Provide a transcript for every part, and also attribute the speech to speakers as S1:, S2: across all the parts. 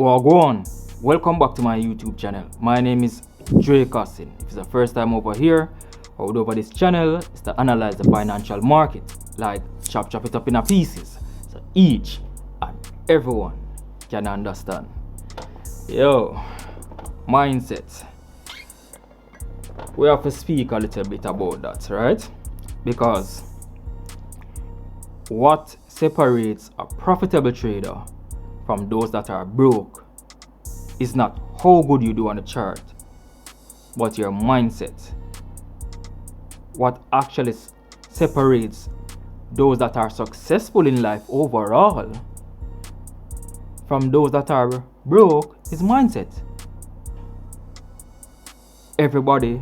S1: Go on. Welcome back to my YouTube channel. My name is Dreycosting. If it's the first time over here or over this channel, is to analyze the financial market, like chop it up in pieces, so each and everyone can understand. Mindset. We have to speak a little bit about that, right? Because what separates a profitable trader from those that are broke is not how good you do on the chart, but your mindset. What actually separates those that are successful in life overall from those that are broke is mindset. Everybody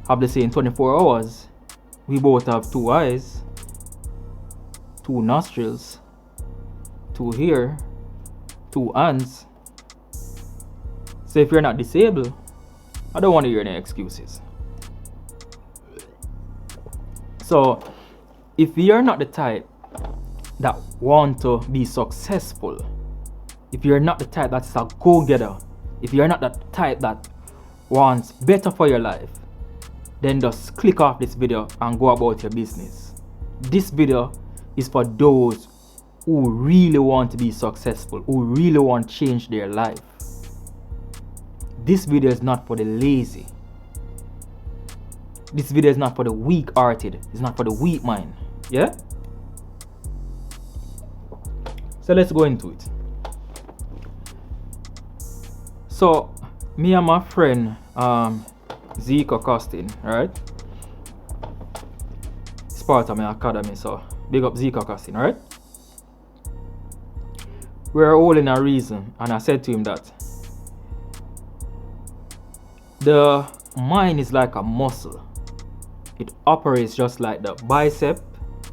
S1: have the same 24 hours. We both have 2 eyes, 2 nostrils, 2 ears, 2 hands. So if you're not disabled, I don't want to hear any excuses. So if you're not the type that want to be successful, if you're not the type that's a go-getter, if you're not the type that wants better for your life, then just click off this video and go about your business. This video is for those who really want to be successful, who really want to change their life. This video is not for the lazy. This video is not for the weak-hearted. It's not for the weak mind. Yeah? So let's go into it. So me and my friend dreycosting, right? It's part of my academy, so big up dreycosting, right? We're all in a reason, and I said to him that the mind is like a muscle. It operates just like the bicep,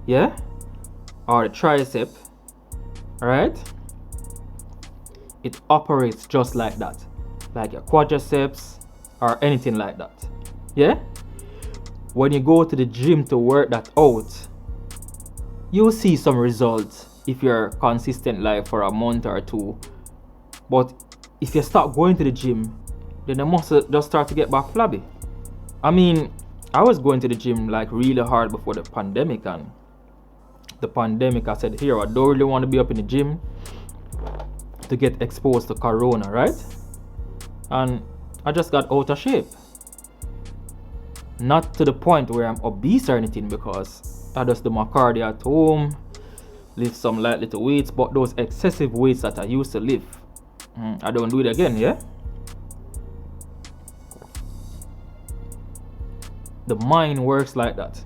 S1: yeah, or the tricep, right? It operates just like that, like your quadriceps or anything like that, yeah. When you go to the gym to work that out, you'll see some results if you're consistent, like for a month or 2. But if you start going to the gym, then the muscle just start to get back flabby. I mean, I was going to the gym like really hard before the pandemic, and the pandemic I said, here, I don't really want to be up in the gym to get exposed to corona, right? And I just got out of shape. Not to the point where I'm obese or anything, because I just do my cardio at home, lift some light little weights, but those excessive weights that I used to lift, I don't do it again, yeah? The mind works like that.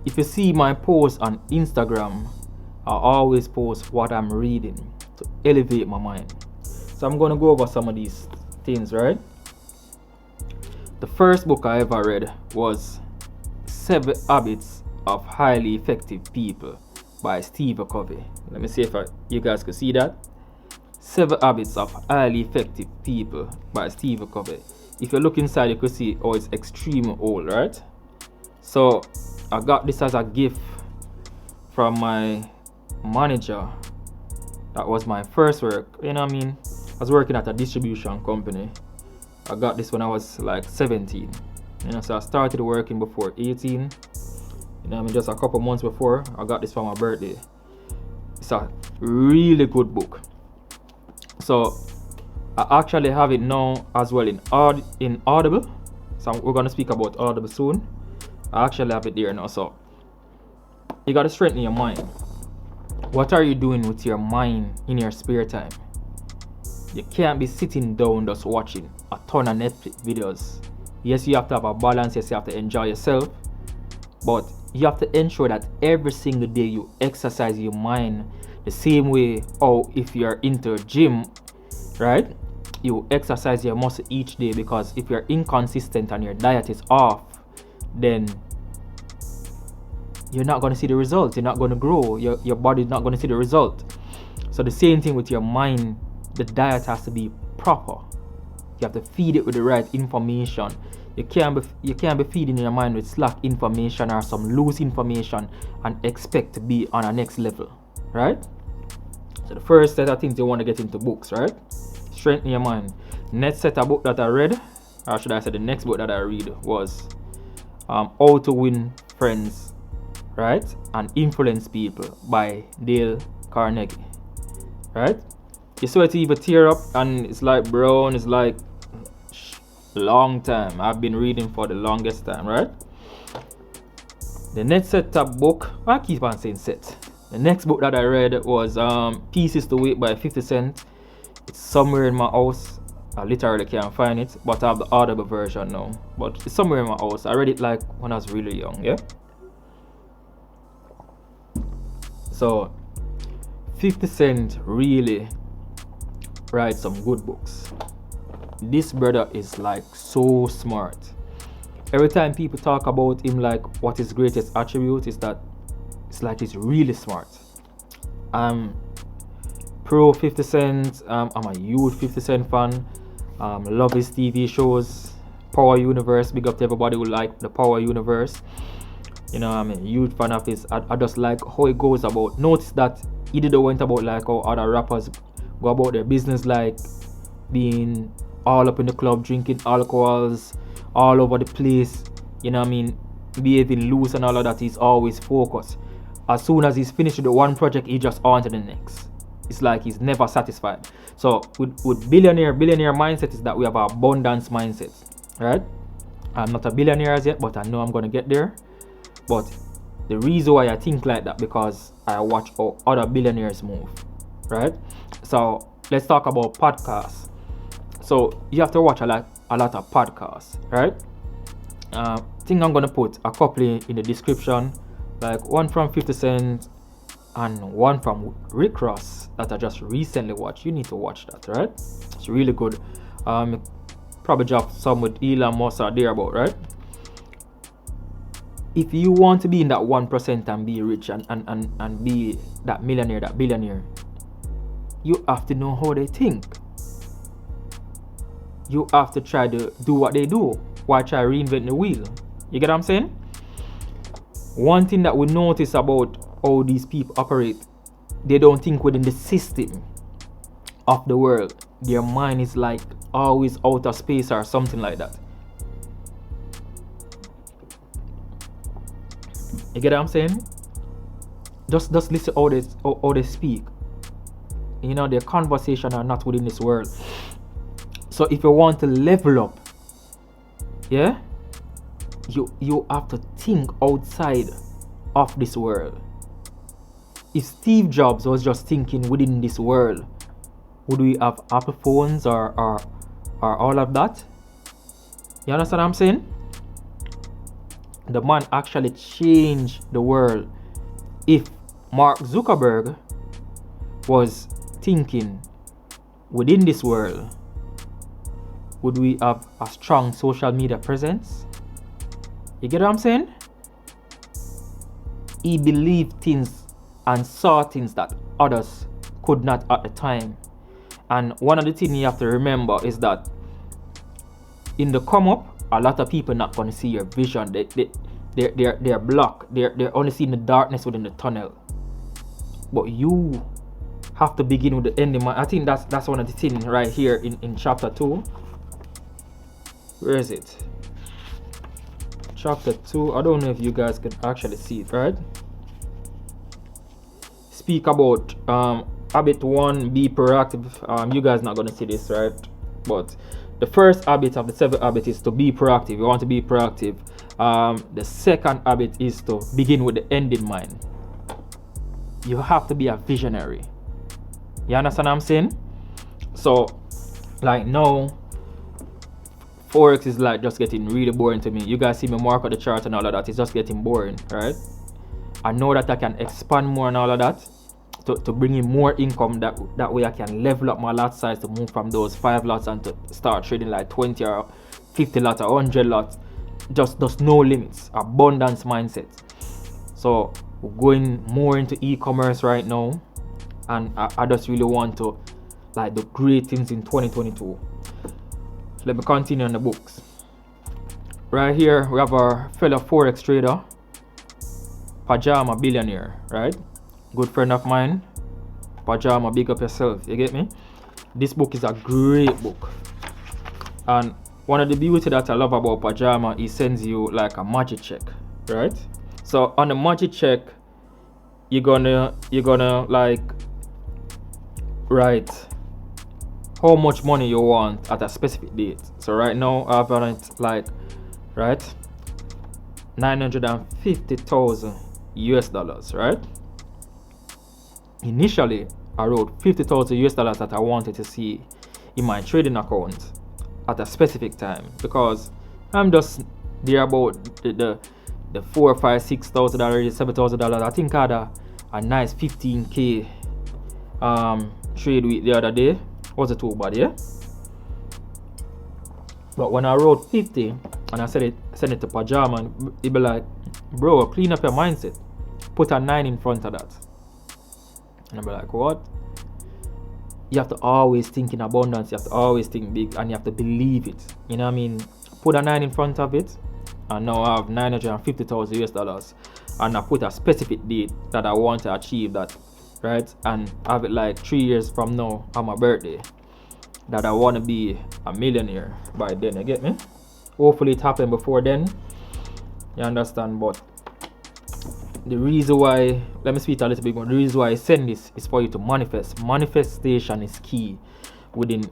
S1: If you see my posts on Instagram, I always post what I'm reading to elevate my mind. So I'm going to go over some of these things, right? The first book I ever read was 7 Habits of Highly Effective People by Steve Covey. Let me see if you guys can see that. 7 Habits of Highly Effective People by Steve Covey. If you look inside, you can see, oh, it's extremely old, right? So I got this as a gift from my manager. That was my first work, you know what I mean? I was working at a distribution company. I got this when I was like 17. You know, so I started working before 18. You know what I mean? Just a couple months before, I got this for my birthday. It's a really good book. So I actually have it now as well in Audible. So we're going to speak about Audible soon. I actually have it there now. So you got to strengthen your mind. What are you doing with your mind in your spare time? You can't be sitting down just watching a ton of Netflix videos. Yes, you have to have a balance. Yes, you have to enjoy yourself. But you have to ensure that every single day you exercise your mind the same way. Or if you're into a gym, right? You exercise your muscle each day, because if you're inconsistent and your diet is off, then you're not going to see the results. You're not going to grow. Your body's not going to see the result. So the same thing with your mind. The diet has to be proper. You have to feed it with the right information. You can't be feeding your mind with slack information or some loose information and expect to be on a next level, right? So the first set of things you want to get into books, right? Strengthen your mind. Next set of book that I read, or should I say the next book that I read, was How to Win Friends, right, and Influence People by Dale Carnegie, right? You saw it even tear up and it's like brown, it's like long time. I've been reading for the longest time, right? The next set of book, I keep on saying set. The next book that I read was Pieces to Wait by 50 Cent. It's somewhere in my house. I literally can't find it, but I have the audible version now. But it's somewhere in my house. I read it like when I was really young, yeah? So 50 Cent really writes some good books. This brother is like so smart. Every time people talk about him, like what his greatest attribute is, that it's like he's really smart. I'm pro 50 Cent. I'm a huge 50 Cent fan. Love his TV shows. Power Universe, big up to everybody who like the Power Universe. You know, I'm a huge fan of his. I just like how it goes about. Notice that he didn't went about like how other rappers go about their business, like being all up in the club, drinking alcohols all over the place, you know what I mean, behaving loose and all of that. He's always focused. As soon as he's finished with the one project, he just on to the next. It's like he's never satisfied. So with billionaire mindset is that we have an abundance mindset, right? I'm not a billionaire as yet, but I know I'm gonna get there. But the reason why I think like that, because I watch how other billionaires move, right? So let's talk about podcasts. So you have to watch a lot of podcasts, right? I think I'm gonna put a couple in the description, like one from 50 Cent and one from Rick Ross that I just recently watched. You need to watch that, right? It's really good. Probably drop some with Elon Musk or thereabout, right? If you want to be in that 1% and be rich and be that millionaire, that billionaire, you have to know how they think. You have to try to do what they do. Why try reinvent the wheel? You get what I'm saying? One thing that we notice about how these people operate, they don't think within the system of the world. Their mind is like always out of space or something like that. You get what I'm saying? Just listen how they speak. You know, their conversation are not within this world. So if you want to level up, yeah, you have to think outside of this world. If Steve Jobs was just thinking within this world, would we have Apple phones or all of that? You understand what I'm saying? The man actually changed the world. If Mark Zuckerberg was thinking within this world, would we have a strong social media presence? You get what I'm saying? He believed things and saw things that others could not at the time. And one of the things you have to remember is that in the come up, a lot of people not going to see your vision. They're blocked. They're only seeing the darkness within the tunnel. But you have to begin with the end in mind. I think that's one of the things right here in chapter 2. Where is it? Chapter 2. I don't know if you guys can actually see it, right? Speak about habit 1, be proactive. You guys not gonna see this, right? But the first habit of the 7 habits is to be proactive. You want to be proactive. The second habit is to begin with the end in mind. You have to be a visionary. You understand what I'm saying? So, like now, Forex is like just getting really boring to me. You guys see me mark out the chart and all of that. It's just getting boring, right? I know that I can expand more and all of that to bring in more income. That way I can level up my lot size to move from those 5 lots and to start trading like 20 or 50 lots or 100 lots. Just no limits. Abundance mindset. So we're going more into e-commerce right now, and I just really want to like do great things in 2022. Let me continue on the books. Right here we have our fellow Forex trader, Pajama Billionaire, right? Good friend of mine. Pajama, big up yourself. You get me? This book is a great book. And one of the beauty that I love about Pajama, it sends you like a magic check, right? So on the magic check, you're gonna like write how much money you want at a specific date. So right now I've done it like, right, 950,000 US dollars, right? Initially I wrote 50,000 US dollars that I wanted to see in my trading account at a specific time, because I'm just there about the $4,000, $5,000, $6,000, $7,000. I think I had a nice 15k trade week the other day. Wasn't too bad, yeah. But when I wrote 50 and I sent it to Pajama, it'd be like, bro, clean up your mindset. Put a 9 in front of that. And I'd be like, what? You have to always think in abundance. You have to always think big, and you have to believe it. You know what I mean? Put a 9 in front of it, and now I have 950,000 US dollars, and I put a specific date that I want to achieve that, right? And have it like 3 years from now on my birthday, that I want to be a millionaire by then. You get me? Hopefully it happen before then. You understand? But the reason why, let me speak a little bit more. The reason why I send this is for you to manifest. Manifestation is key within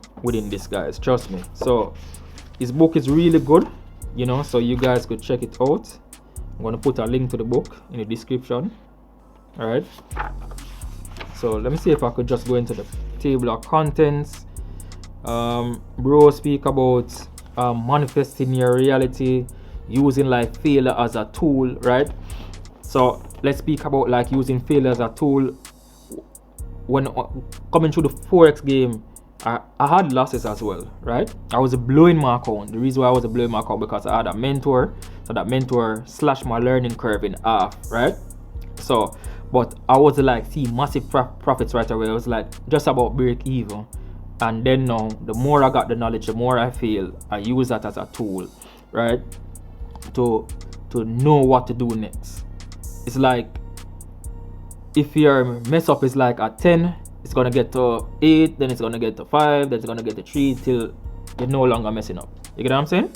S1: this, guys. Trust me. So his book is really good, you know, so you guys could check it out. I'm gonna put a link to the book in the description. All right. So let me see if I could just go into the table of contents. Bro speak about manifesting your reality, using like failure as a tool, right? So let's speak about like using failure as a tool. When coming through the Forex game, I had losses as well, right? I was blowing my account. The reason why I was blowing my account, because I had a mentor, so that mentor slashed my learning curve in half, right? So, but I was like seeing massive profits right away. I was like just about break even, and then now the more I got the knowledge, the more I feel. I use that as a tool, right? To know what to do next. It's like if your mess up is like at 10, it's gonna get to 8, then it's gonna get to 5, then it's gonna get to 3 till you're no longer messing up. You get what I'm saying?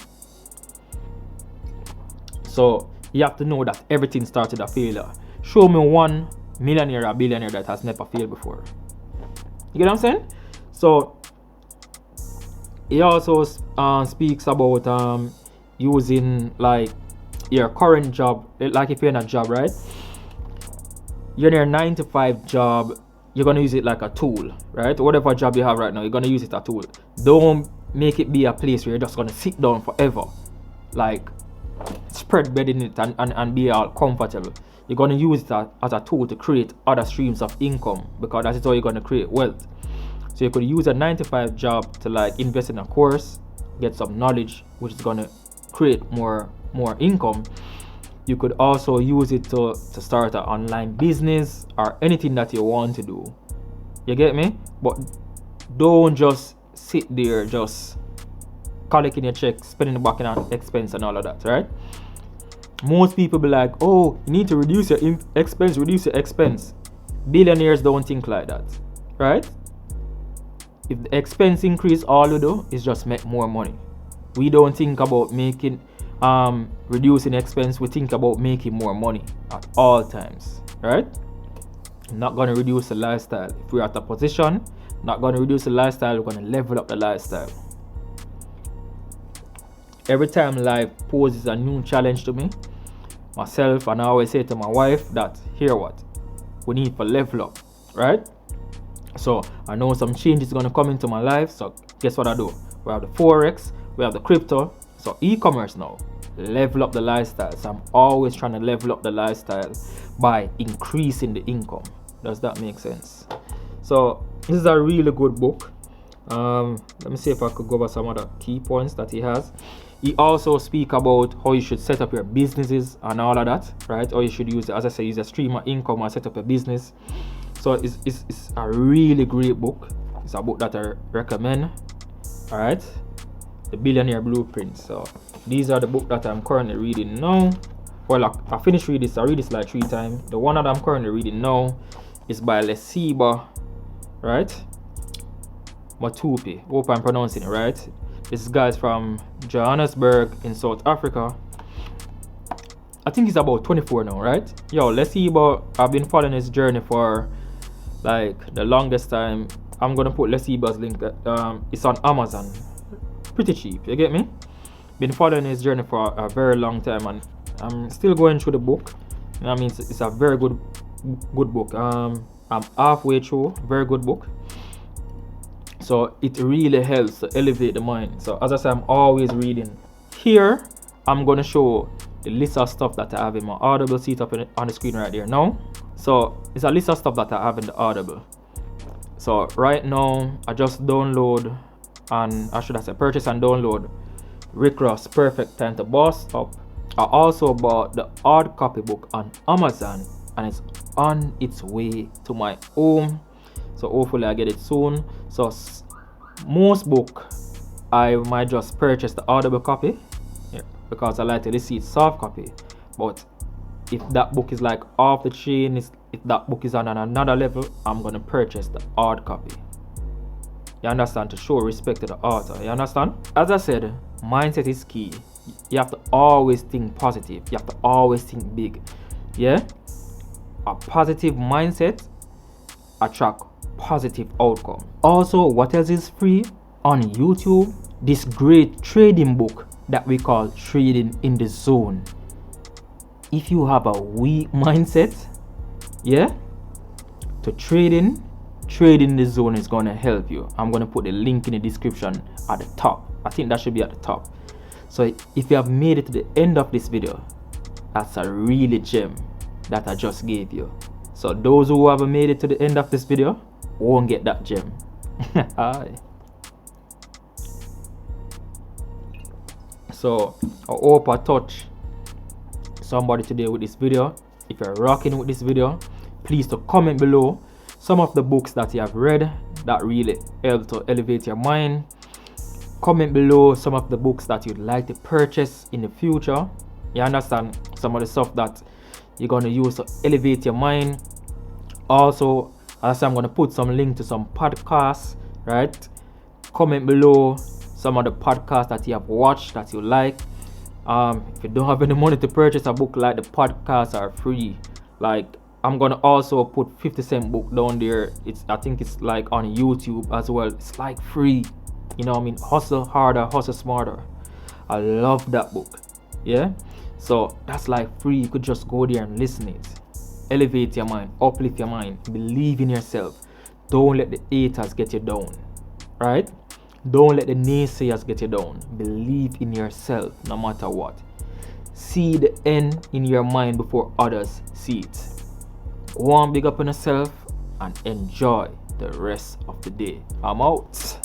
S1: So you have to know that everything started a failure. Show me one millionaire or billionaire that has never failed before. You get what I'm saying? So he also speaks about using like your current job, like if you're in a job, right? You're in your 9-to-5 job, you're gonna use it like a tool, right? Whatever job you have right now, you're gonna use it as a tool. Don't make it be a place where you're just gonna sit down forever, like spread bed in it and be all comfortable. You're gonna use it as a tool to create other streams of income, because that is how you're gonna create wealth. So you could use a 9-to-5 job to like invest in a course, get some knowledge, which is gonna create more income. You could also use it to start an online business or anything that you want to do. You get me? But don't just sit there just collecting your check, spending the back on expense and all of that, right? Most people be like, oh, you need to reduce your expense. Billionaires don't think like that, right? If the expense increase, all we do is just make more money. We don't think about making reducing expense. We think about making more money at all times, right? Not gonna reduce the lifestyle. If we're at a position, not gonna reduce the lifestyle, we're gonna level up the lifestyle. Every time life poses a new challenge to me, myself, and I always say to my wife that, here what? We need to level up, right? So I know some changes gonna come into my life, so guess what I do? We have the Forex, we have the crypto, so e-commerce now. Level up the lifestyle. So I'm always trying to level up the lifestyle by increasing the income. Does that make sense? So this is a really good book. Let me see if I could go over some other key points that he has. He also speak about how you should set up your businesses and all of that, right? Or you should use, as I say, use a stream of income and set up a business. So it's a really great book. It's a book that I recommend. All right, The Billionaire Blueprint. So these are the book that I'm currently reading now. Well, I finished reading this. I read this like 3 times. The one that I'm currently reading now is by Lesiba right? Matupi, hope I'm pronouncing it right. This guy's from Johannesburg in South Africa. I think he's about 24 now, right? Yo, let's see about, I've been following his journey for like the longest time. I'm gonna put Lesiba's link. It's on Amazon, pretty cheap. You get me? Been following his journey for a very long time, and I'm still going through the book. You know what I mean? It's a very good book. I'm halfway through. Very good book. So it really helps to elevate the mind. So as I said, I'm always reading. Here, I'm gonna show the list of stuff that I have in my Audible seat up on the screen right there now. So it's a list of stuff that I have in the Audible. So right now, I just download, and I should have said purchase and download Rick Ross' Perfect Time to Boss Up. I also bought the hard copy book on Amazon, and it's on its way to my home. So hopefully I get it soon. So most book I might just purchase the Audible copy, because I like to receive soft copy. But if that book is like off the chain, if that book is on another level, I'm gonna purchase the hard copy. You understand? To show respect to the author. You understand? As I said, mindset is key. You have to always think positive. You have to always think big. Yeah? A positive mindset attract positive outcome. Also, what else is free on YouTube? This great trading book that we call Trading in the Zone. If you have a weak mindset, yeah, to trading the zone is going to help you. I'm going to put the link in the description at the top. I think that should be at the top. So if you have made it to the end of this video, that's a really gem that I just gave you. So those who haven't made it to the end of this video won't get that gem. Hi. So I hope I touch somebody today with this video. If you're rocking with this video, please to comment below some of the books that you have read that really help to elevate your mind. Comment below some of the books that you'd like to purchase in the future. You understand? Some of the stuff that you're going to use to elevate your mind. Also, as I said, I'm going to put some link to some podcasts, right? Comment below some of the podcasts that you have watched that you like. If you don't have any money to purchase a book, like, the podcasts are free. Like, I'm gonna also put 50 Cent book down there. I think it's like on YouTube as well. It's like free. You know what I mean? Hustle harder, hustle smarter. I love that book. Yeah. So that's like free. You could just go there and listen it. Elevate your mind, uplift your mind, believe in yourself. Don't let the haters get you down. Right? Don't let the naysayers get you down. Believe in yourself no matter what. See the end in your mind before others see it. Go on, big up on yourself and enjoy the rest of the day. I'm out.